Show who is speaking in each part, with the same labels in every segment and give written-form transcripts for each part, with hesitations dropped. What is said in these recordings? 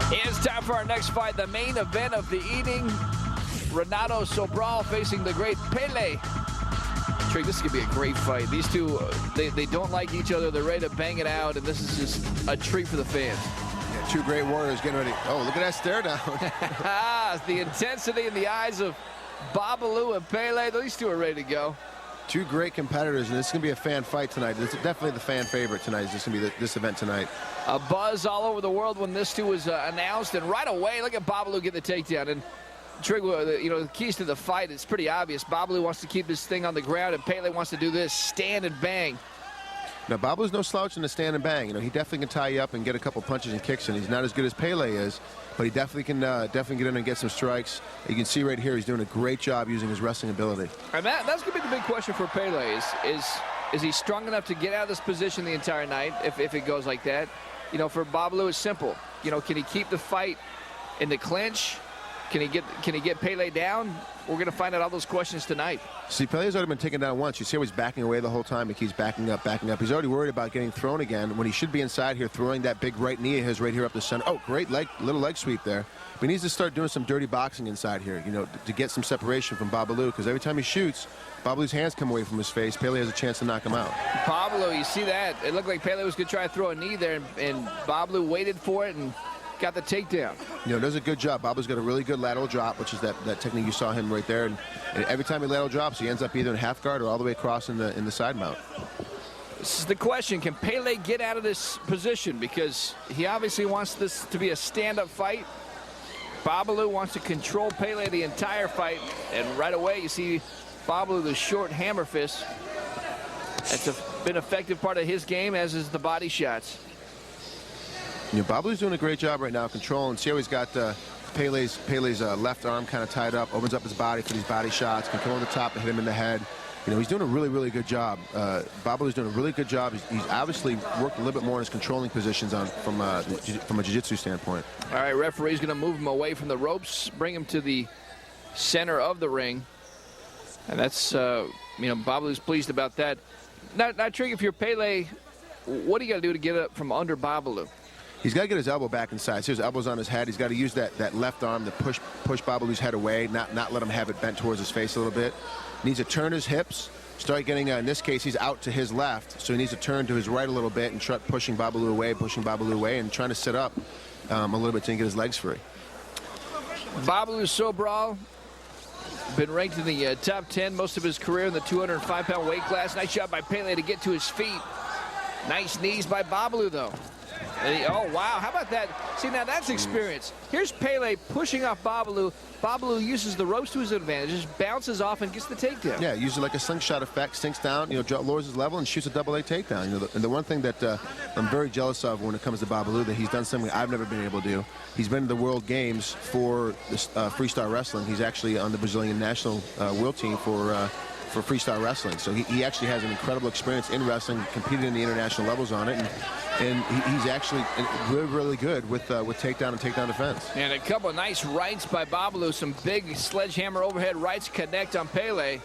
Speaker 1: It's time for our next fight, the main event of the evening. Renato Sobral facing the great Pele. Trig, this is going to be a great fight. These two, they don't like each other. They're ready to bang it out, and this is just a treat for the fans.
Speaker 2: Yeah, two great warriors getting ready. Oh, look at that stare down.
Speaker 1: The intensity in the eyes of Babalu and Pele. These two are ready to go.
Speaker 2: Two great competitors, and this is going to be a fan fight tonight. This is definitely the fan favorite tonight. This is going to be this event tonight.
Speaker 1: A buzz all over the world when this two was announced, and right away, look at Babalu get the takedown. And Trig, you know, the keys to the fight, it's pretty obvious. Babalu wants to keep this thing on the ground, and Pele wants to do this, stand and bang.
Speaker 2: Now, Babalu's no slouch in the stand and bang. You know, he definitely can tie you up and get a couple punches and kicks in. He's not as good as Pele is, but he definitely can get in and get some strikes. You can see right here he's doing a great job using his wrestling ability.
Speaker 1: And that's going to be the big question for Pele is he strong enough to get out of this position the entire night if it goes like that? You know, for Babalu, it's simple. You know, can he keep the fight in the clinch? Can he get Pele down? We're going to find out all those questions tonight.
Speaker 2: See, Pele's already been taken down once. You see how he's backing away the whole time. He keeps backing up, backing up. He's already worried about getting thrown again when he should be inside here throwing that big right knee of his right here up the center. Oh, great little leg sweep there. But he needs to start doing some dirty boxing inside here, you know, to get some separation from Babalu, because every time he shoots, Babalu's hands come away from his face. Pele has a chance to knock him out.
Speaker 1: Babalu, you see that? It looked like Pele was going to try to throw a knee there, and Babalu waited for it and got the takedown.
Speaker 2: You know, does a good job. Babalu's got a really good lateral drop, which is that technique you saw him right there. And every time he lateral drops, he ends up either in half guard or all the way across in the side mount.
Speaker 1: This is the question. Can Pele get out of this position? Because he obviously wants this to be a stand-up fight. Babalu wants to control Pele the entire fight. And right away, you see Babalu, the short hammer fist. That's been an effective part of his game, as is the body shots.
Speaker 2: You know, Babalu's doing a great job right now controlling. See how he's got Pele's left arm kind of tied up, opens up his body for these body shots, can come on the top and hit him in the head. You know, he's doing a really, really good job. Babalu's doing a really good job. He's obviously worked a little bit more in his controlling positions from a jiu-jitsu standpoint. All
Speaker 1: right, referee's going to move him away from the ropes, bring him to the center of the ring. And that's, you know, Babalu's pleased about that. Now, Trig, if you're Pele, what do you got to do to get up from under Babalu?
Speaker 2: He's got to get his elbow back inside. See his elbow's on his head. He's got to use that left arm to push Babalu's head away, not let him have it bent towards his face a little bit. Needs to turn his hips, start getting, in this case, he's out to his left, so he needs to turn to his right a little bit and try pushing Babalu away, and trying to sit up a little bit to get his legs free.
Speaker 1: Babalu Sobral, been ranked in the top 10 most of his career in the 205-pound weight class. Nice job by Pele to get to his feet. Nice knees by Babalu, though. Oh, wow. How about that? See, now that's experience. Here's Pele pushing off Babalu. Babalu uses the ropes to his advantage, just bounces off and gets the takedown.
Speaker 2: Yeah, uses like a slingshot effect, sinks down, you know, lowers his level and shoots a double leg takedown. You know, and the one thing that I'm very jealous of when it comes to Babalu, that he's done something I've never been able to do. He's been to the World Games for this freestyle wrestling. He's actually on the Brazilian national world team for freestyle wrestling. So he actually has an incredible experience in wrestling, competed in the international levels on it, and he's actually really, really good with takedown and takedown defense.
Speaker 1: And a couple of nice rights by Babalu, some big sledgehammer overhead rights connect on Pele.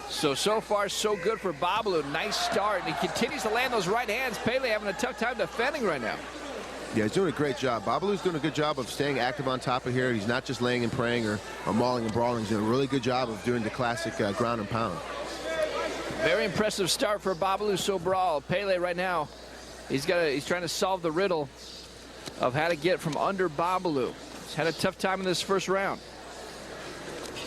Speaker 1: So far, so good for Babalu. Nice start, and he continues to land those right hands. Pele having a tough time defending right now.
Speaker 2: Yeah, he's doing a great job. Babalu's doing a good job of staying active on top of here. He's not just laying and praying or mauling and brawling. He's doing a really good job of doing the classic ground and pound.
Speaker 1: Very impressive start for Babalu Sobral. Pele right now, he's trying to solve the riddle of how to get from under Babalu. He's had a tough time in this first round.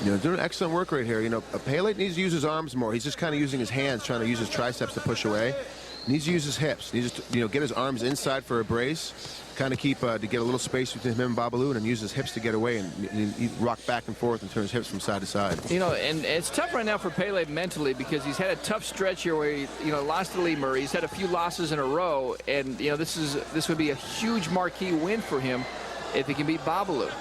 Speaker 2: You know, doing excellent work right here. You know, Pele needs to use his arms more. He's just kind of using his hands, trying to use his triceps to push away. Needs to use his hips. Needs to, you know, get his arms inside for a brace, kind of keep to get a little space between him and Babalu, and then use his hips to get away and he rock back and forth and turn his hips from side to side.
Speaker 1: You know, and it's tough right now for Pele mentally, because he's had a tough stretch here where he, you know, lost to Lee Murray. He's had a few losses in a row, and you know, this would be a huge marquee win for him if he can beat Babalu.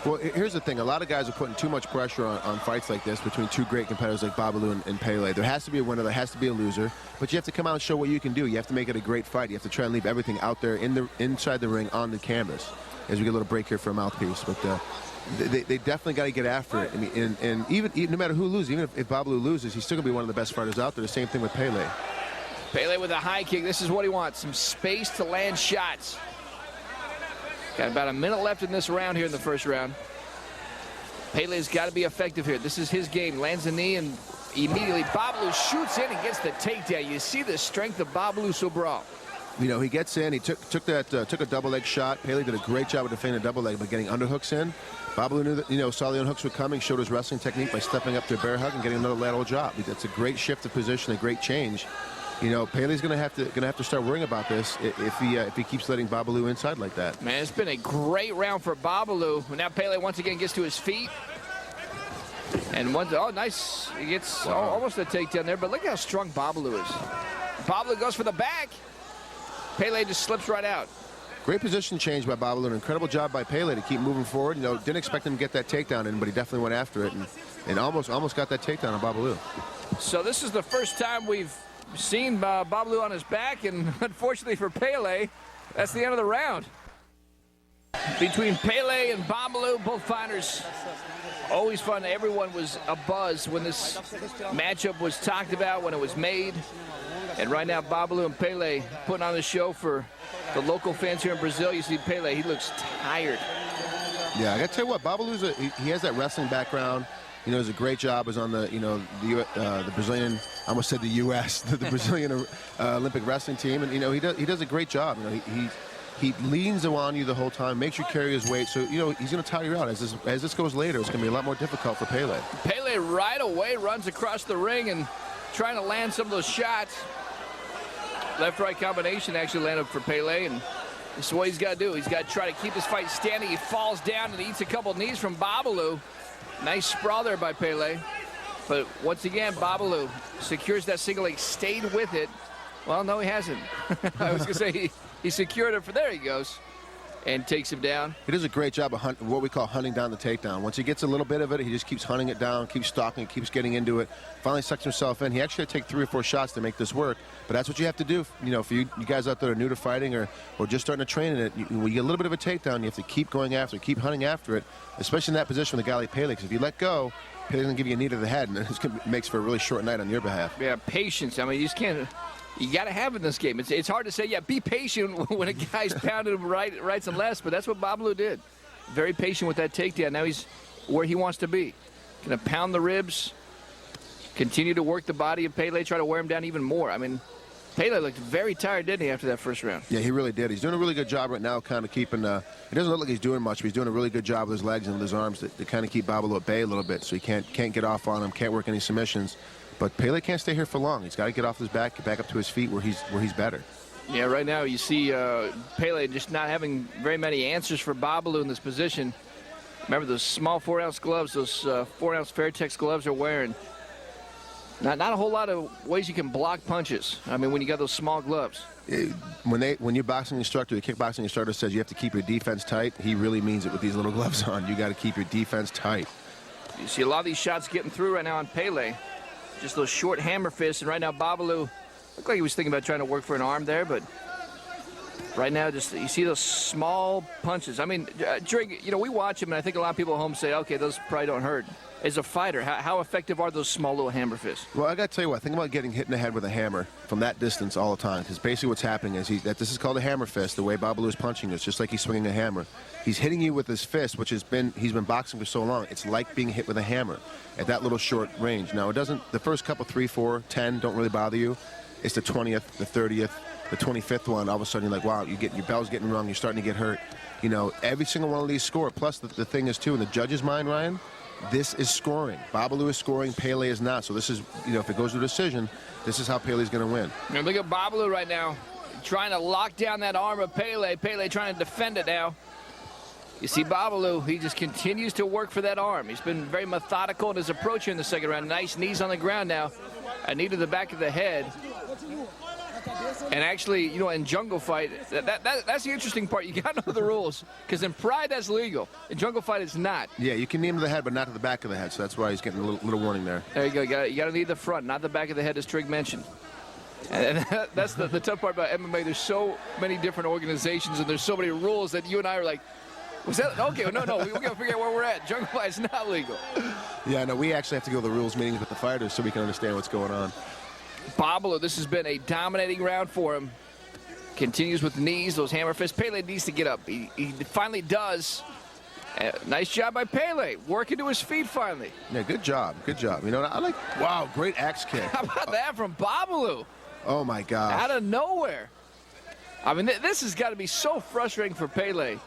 Speaker 2: Well, here's the thing. A lot of guys are putting too much pressure on fights like this between two great competitors like Babalu and Pele. There has to be a winner. There has to be a loser. But you have to come out and show what you can do. You have to make it a great fight. You have to try and leave everything out there inside the ring on the canvas. As we get a little break here for a mouthpiece. But they definitely got to get after it. I mean, and even no matter who loses, even if Babalu loses, he's still going to be one of the best fighters out there. The same thing with Pele.
Speaker 1: Pele with a high kick. This is what he wants. Some space to land shots. Got about a minute left in this round here in the first round. Pele's got to be effective here. This is his game. Lands a knee and immediately Babalu shoots in and gets the takedown. You see the strength of Babalu Sobral.
Speaker 2: You know, he gets in. He took a double leg shot. Pele did a great job of defending a double leg by getting underhooks in. Babalu knew that, saw the underhooks were coming, showed his wrestling technique by stepping up to a bear hug and getting another lateral drop. That's a great shift of position, a great change. Pele's gonna have to start worrying about this if he keeps letting Babalu inside like that.
Speaker 1: Man, it's been a great round for Babalu. Now Pele once again gets to his feet. And nice. He gets almost a takedown there, but look how strong Babalu is. Babalu goes for the back. Pele just slips right out.
Speaker 2: Great position change by Babalu. An incredible job by Pele to keep moving forward. Didn't expect him to get that takedown in, but he definitely went after it and almost got that takedown on Babalu.
Speaker 1: So this is the first time we've seen Babalu on his back, and unfortunately for Pele, that's the end of the round. Between Pele and Babalu, both fighters, always fun. Everyone was abuzz when this matchup was talked about, when it was made. And right now, Babalu and Pele putting on the show for the local fans here in Brazil. You see Pele, he looks tired.
Speaker 2: Yeah, I got to tell you what, Babalu's he has that wrestling background. Does a great job. Is on the the Brazilian, I almost said the U.S. the Brazilian Olympic wrestling team, and he does a great job. He leans on you the whole time, makes you carry his weight. So he's going to tire you out as this goes later. It's going to be a lot more difficult for Pele.
Speaker 1: Pele right away runs across the ring and trying to land some of those shots. Left-right combination actually landed for Pele, and this is what he's got to do. He's got to try to keep his fight standing. He falls down and eats a couple knees from Babalu. Nice sprawl there by Pele. But once again, Babalu secures that single leg, stayed with it. Well, no, he hasn't. I was going to say he secured it. There he goes. And takes him down.
Speaker 2: He does a great job of what we call hunting down the takedown. Once he gets a little bit of it, he just keeps hunting it down, keeps stalking, keeps getting into it. Finally sucks himself in. He actually had to take 3 or 4 shots to make this work. But that's what you have to do. For you guys out there who are new to fighting or just starting to train in it, when you get a little bit of a takedown, you have to keep going after it, keep hunting after it, especially in that position with a guy like Pele. Because if you let go, Pele's going to give you a knee to the head, and it makes for a really short night on your behalf.
Speaker 1: Yeah, patience. I mean, you just can't. You got to have it in this game. It's hard to say, yeah, be patient when a guy's pounding him rights and lefts, but that's what Babalu did. Very patient with that takedown. Now he's where he wants to be. Going to pound the ribs, continue to work the body of Pele, try to wear him down even more. I mean, Pele looked very tired, didn't he, after that first round?
Speaker 2: Yeah, he really did. He's doing a really good job right now kind of keeping he doesn't look like he's doing much, but he's doing a really good job with his legs and with his arms to kind of keep Babalu at bay a little bit so he can't get off on him, can't work any submissions. But Pele can't stay here for long. He's got to get off his back, get back up to his feet where he's better.
Speaker 1: Yeah, right now you see Pele just not having very many answers for Babalu in this position. Remember those small 4-ounce gloves, those 4-ounce Fairtex gloves are wearing. Not a whole lot of ways you can block punches. I mean, when you got those small gloves.
Speaker 2: When your boxing instructor, the kickboxing instructor says you have to keep your defense tight, he really means it with these little gloves on. You got to keep your defense tight.
Speaker 1: You see a lot of these shots getting through right now on Pele. Just those short hammer fists, and right now Babalu looked like he was thinking about trying to work for an arm there, but right now just you see those small punches. I mean, we watch him, and I think a lot of people at home say, okay, those probably don't hurt. As a fighter, how effective are those small little hammer fists?
Speaker 2: Well, I got to tell you what, think about getting hit in the head with a hammer from that distance all the time, because basically what's happening is this is called a hammer fist, the way Babalu is punching. It's just like he's swinging a hammer. He's hitting you with his fist, which he's been boxing for so long. It's like being hit with a hammer at that little short range. Now, the first couple, 3, 4, 10 don't really bother you. It's the 20th, the 30th, the 25th one, all of a sudden you're like, wow, your bell's getting rung, you're starting to get hurt. Every single one of these score. Plus, the thing is, too, in the judge's mind, Ryan, this is scoring. Babalu is scoring, Pele is not. So this is, if it goes to a decision, this is how Pele's going to win.
Speaker 1: And look at Babalu right now, trying to lock down that arm of Pele. Pele trying to defend it now. You see Babalu, he just continues to work for that arm. He's been very methodical in his approach here in the second round. Nice knees on the ground now. A knee to the back of the head. And actually, in jungle fight, that's the interesting part. You got to know the rules, because in Pride, that's legal. In jungle fight, it's not.
Speaker 2: Yeah, you can knee him to the head, but not to the back of the head, so that's why he's getting a little warning there.
Speaker 1: There you go. You got to knee the front, not the back of the head, as Trig mentioned. And that's the tough part about MMA. There's so many different organizations, and there's so many rules that you and I are like, was that okay? No. We got to figure out where we're at. Jungle fight is not legal.
Speaker 2: Yeah, no, we actually have to go to the rules meetings with the fighters so we can understand what's going on.
Speaker 1: Babalu, this has been a dominating round for him. Continues with knees, those hammer fists. Pele needs to get up. He finally does. Nice job by Pele, working to his feet finally.
Speaker 2: Yeah, good job. Good job. You know, I like, wow, great axe kick.
Speaker 1: How about that from Babalu?
Speaker 2: Oh, my God.
Speaker 1: Out of nowhere. I mean, this has got to be so frustrating for Pele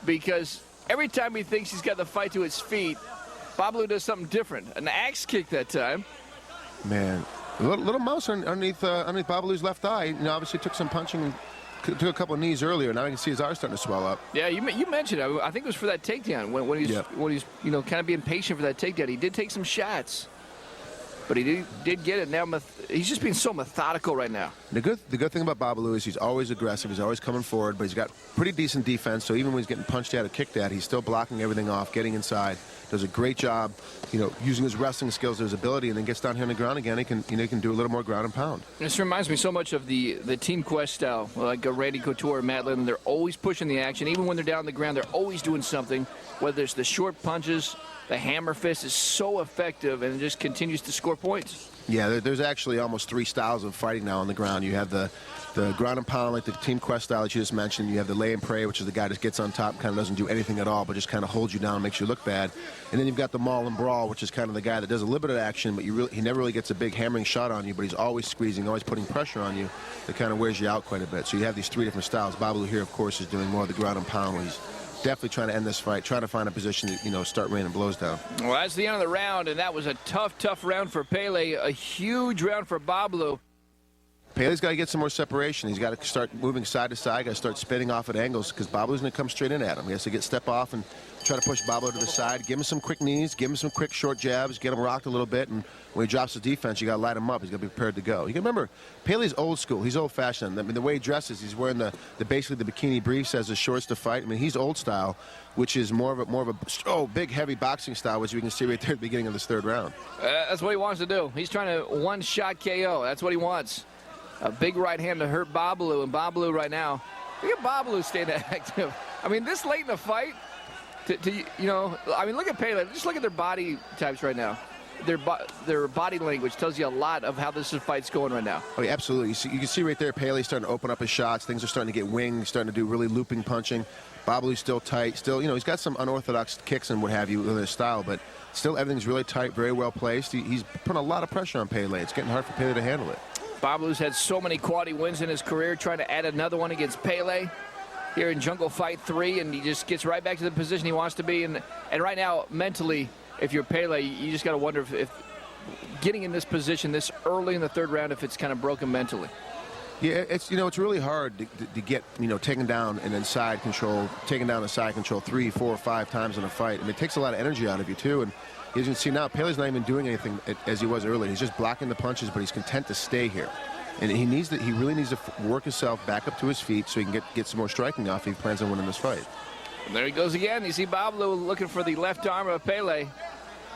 Speaker 1: because every time he thinks he's got the fight to his feet, Babalu does something different. An axe kick that time.
Speaker 2: Man, a little mouse underneath Babalu's left eye. You know, obviously took some punching, took a couple of knees earlier. Now you can see his eye starting to swell up.
Speaker 1: Yeah, you mentioned it. I think it was for that takedown when he's you know, kind of being patient for that takedown. He did take some shots, but he did get it. Now he's just being so methodical right now.
Speaker 2: The good thing about Babalu is he's always aggressive. He's always coming forward, but he's got pretty decent defense. So even when he's getting punched at or kicked at, he's still blocking everything off, getting inside. Does a great job, you know, using his wrestling skills, his ability, and then gets down here on the ground again. He can do a little more ground and pound.
Speaker 1: This reminds me so much of the Team Quest style, like Randy Couture and Matt Lydon. They're always pushing the action. Even when they're down on the ground, they're always doing something, whether it's the short punches, the hammer fist is so effective, and it just continues to score points.
Speaker 2: Yeah, there's actually almost 3 styles of fighting now on the ground. You have the ground and pound, like the Team Quest style that you just mentioned. You have the lay and pray, which is the guy that gets on top and kind of doesn't do anything at all, but just kind of holds you down and makes you look bad. And then you've got the maul and brawl, which is kind of the guy that does a little bit of action, but he never really gets a big hammering shot on you, but he's always squeezing, always putting pressure on you. That kind of wears you out quite a bit. So you have these 3 different styles. Babalu here, of course, is doing more of the ground and pound, where he's definitely trying to end this fight, trying to find a position to, you know, start raining blows down.
Speaker 1: Well, that's the end of the round, and that was a tough round for Pele. A huge round for Babalu.
Speaker 2: Pele's got to get some more separation. He's got to start moving side to side, got to start spinning off at angles, because Babalu's going to come straight in at him. He has to step off and try to push Babalu to the side, give him some quick knees, give him some quick short jabs, get him rocked a little bit, and when he drops his defense, you got to light him up. He's got to be prepared to go. You can remember, Pele's old school. He's old-fashioned. I mean, the way he dresses, he's wearing basically the bikini briefs as his shorts to fight. I mean, he's old style, which is more of a big, heavy boxing style, which we can see right there at the beginning of this 3rd round.
Speaker 1: That's what he wants to do. He's trying to one-shot KO. That's what he wants. A big right hand to hurt Babalu, and Babalu right now, look at Babalu staying active. I mean, this late in the fight, you know, I mean, look at Pele. Just look at their body types right now. Their body language tells you a lot of how this fight's going right now.
Speaker 2: Oh, yeah, absolutely. You can see right there, Pele's starting to open up his shots. Things are starting to get wings, starting to do really looping punching. Babalu's still tight. Still, you know, he's got some unorthodox kicks and what have you in his style, but still everything's really tight, very well placed. He's putting a lot of pressure on Pele. It's getting hard for Pele to handle it.
Speaker 1: Babalu's had so many quality wins in his career, trying to add another one against Pele here in Jungle Fight 3, and he just gets right back to the position he wants to be. And right now, mentally, if you're Pele, you just got to wonder if getting in this position this early in the 3rd round, if it's kind of broken mentally.
Speaker 2: Yeah, it's really hard to get, you know, taken down and then side control, taken down and side control 3, 4, 5 times in a fight. I mean, it takes a lot of energy out of you too. And as you can see now, Pele's not even doing anything as he was earlier. He's just blocking the punches, but he's content to stay here. And he really needs to work himself back up to his feet so he can get some more striking off if he plans on winning this fight.
Speaker 1: And there he goes again. You see Babalu looking for the left arm of Pele.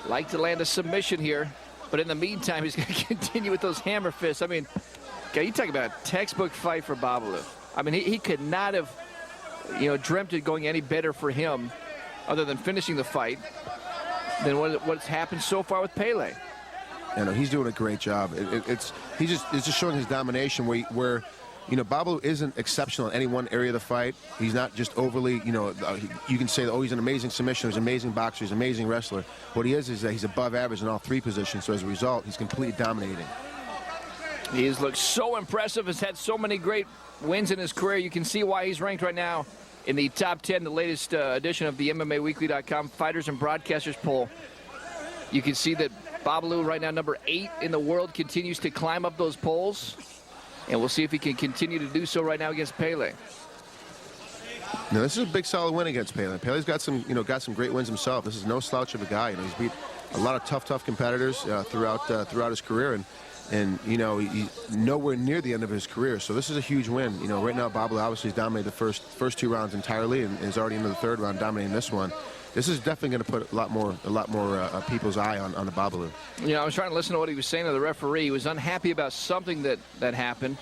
Speaker 1: Like to land a submission here, but in the meantime, he's going to continue with those hammer fists. I mean, okay, you talk about a textbook fight for Babalu. I mean, he could not have, you know, dreamt it going any better for him other than finishing the fight than what's happened so far with Pele.
Speaker 2: I know he's doing a great job. It's just showing his domination where you know, Babalu isn't exceptional in any one area of the fight. He's not just overly, you know, you can say, oh, he's an amazing submissioner, he's an amazing boxer, he's an amazing wrestler. What he is that he's above average in all 3 positions, so as a result, he's completely dominating.
Speaker 1: He has looked so impressive, has had so many great wins in his career. You can see why he's ranked right now in the top 10, the latest edition of the MMAweekly.com Fighters and Broadcasters poll. You can see that Babalu right now, number 8 in the world, continues to climb up those polls. And we'll see if he can continue to do so right now against Pele.
Speaker 2: Now, this is a big, solid win against Pele. Pele's got some great wins himself. This is no slouch of a guy. You know, he's beat a lot of tough competitors throughout his career, and you know, he's nowhere near the end of his career. So this is a huge win. You know, right now Babalu obviously has dominated the first 2 rounds entirely, and is already into the 3rd round, dominating this one. This is definitely going to put a lot more people's eye on the Babalu.
Speaker 1: You know, I was trying to listen to what he was saying to the referee. He was unhappy about something that happened.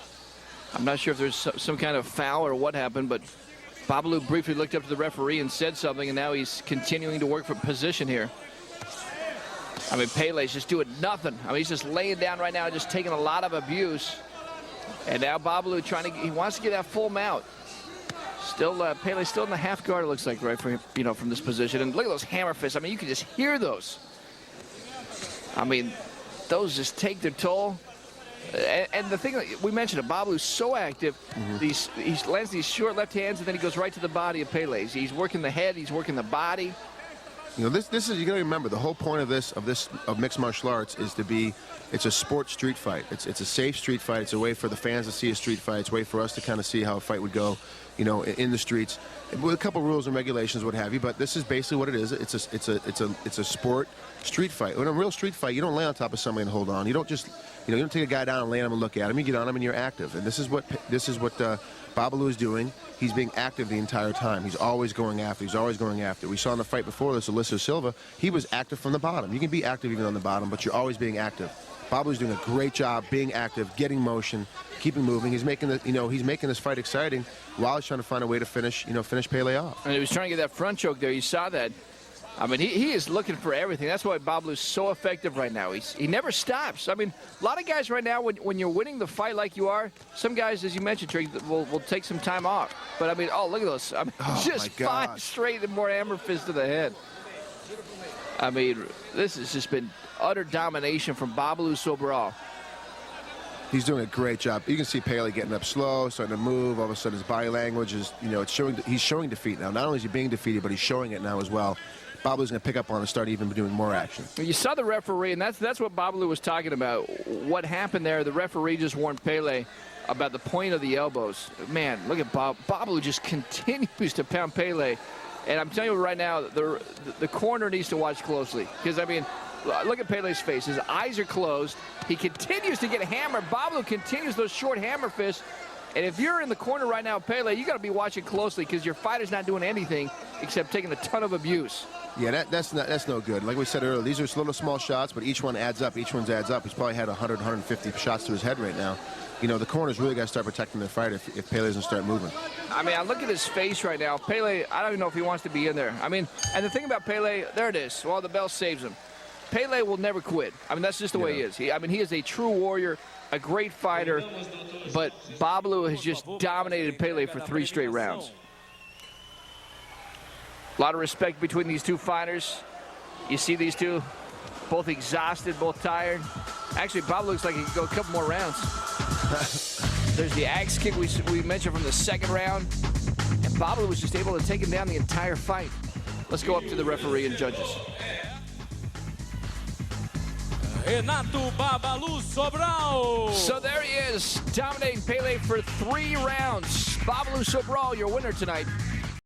Speaker 1: I'm not sure if there's some kind of foul or what happened, but Babalu briefly looked up to the referee and said something, and now he's continuing to work for position here. I mean, Pele's just doing nothing. I mean, he's just laying down right now, just taking a lot of abuse. And now Babalu he wants to get that full mount. Still, Pele's still in the half guard, it looks like, right, from this position. And look at those hammer fists. I mean, you can just hear those. I mean, those just take their toll. And the thing that we mentioned, Babalu's so active. He lands these short left hands, and then he goes right to the body of Pele. He's working the head. He's working the body.
Speaker 2: You know, this is, you got to remember, the whole point of mixed martial arts is to be, it's a sport street fight. It's a safe street fight. It's a way for the fans to see a street fight. It's a way for us to kind of see how a fight would go, you know, in the streets, with a couple rules and regulations, what have you. But this is basically what it is. It's a sport street fight. In a real street fight, you don't lay on top of somebody and hold on. You don't just, you don't take a guy down and lay on him and look at him. You get on him and you're active. And this is what Babalu is doing. He's being active the entire time. He's always going after. He's always going after. We saw in the fight before this, Alyssa Silva, he was active from the bottom. You can be active even on the bottom, but you're always being active. Babalu's doing a great job being active, getting motion, keeping moving. He's making this fight exciting while he's trying to find a way to finish Pele off.
Speaker 1: And he was trying to get that front choke there. You saw that. I mean, he is looking for everything. That's why Babalu's so effective right now. He never stops. I mean, a lot of guys right now, when you're winning the fight like you are, some guys, as you mentioned, Trick, will take some time off. But, I mean, look at those. I mean, just 5 straight and more hammer fists to the head. I mean, this has just been utter domination from Babalu Sobral.
Speaker 2: He's doing a great job. You can see Pele getting up slow, starting to move. All of a sudden, his body language is, it's showing. He's showing defeat now. Not only is he being defeated, but he's showing it now as well. Babalu's going to pick up on it and start even doing more action. You
Speaker 1: saw the referee, and that's what Babalu was talking about. What happened there, the referee just warned Pele about the point of the elbows. Man, look at Babalu just continues to pound Pele. And I'm telling you right now, the corner needs to watch closely. Because, I mean, look at Pele's face. His eyes are closed. He continues to get hammered. Babalu continues those short hammer fists. And if you're in the corner right now, Pele, you got to be watching closely because your fighter's not doing anything except taking a ton of abuse.
Speaker 2: Yeah, that's no good. Like we said earlier, these are little small shots, but each one adds up. Each one adds up. He's probably had 100, 150 shots to his head right now. The corner's really got to start protecting their fighter if Pele doesn't start moving.
Speaker 1: I mean, I look at his face right now. Pele, I don't even know if he wants to be in there. I mean, and the thing about Pele, there it is. Well, the bell saves him. Pele will never quit. I mean, that's just the way he is. He is a true warrior, a great fighter, but Babalu has just dominated Pele for 3 straight rounds. A lot of respect between these two fighters. You see these two, both exhausted, both tired. Actually, Babalu looks like he could go a couple more rounds. There's the axe kick we mentioned from the second round, and Babalu was just able to take him down the entire fight. Let's go up to the referee and judges.
Speaker 3: Renato Babalu Sobral.
Speaker 1: So there he is, dominating Pele for 3 rounds. Babalu Sobral, your winner tonight.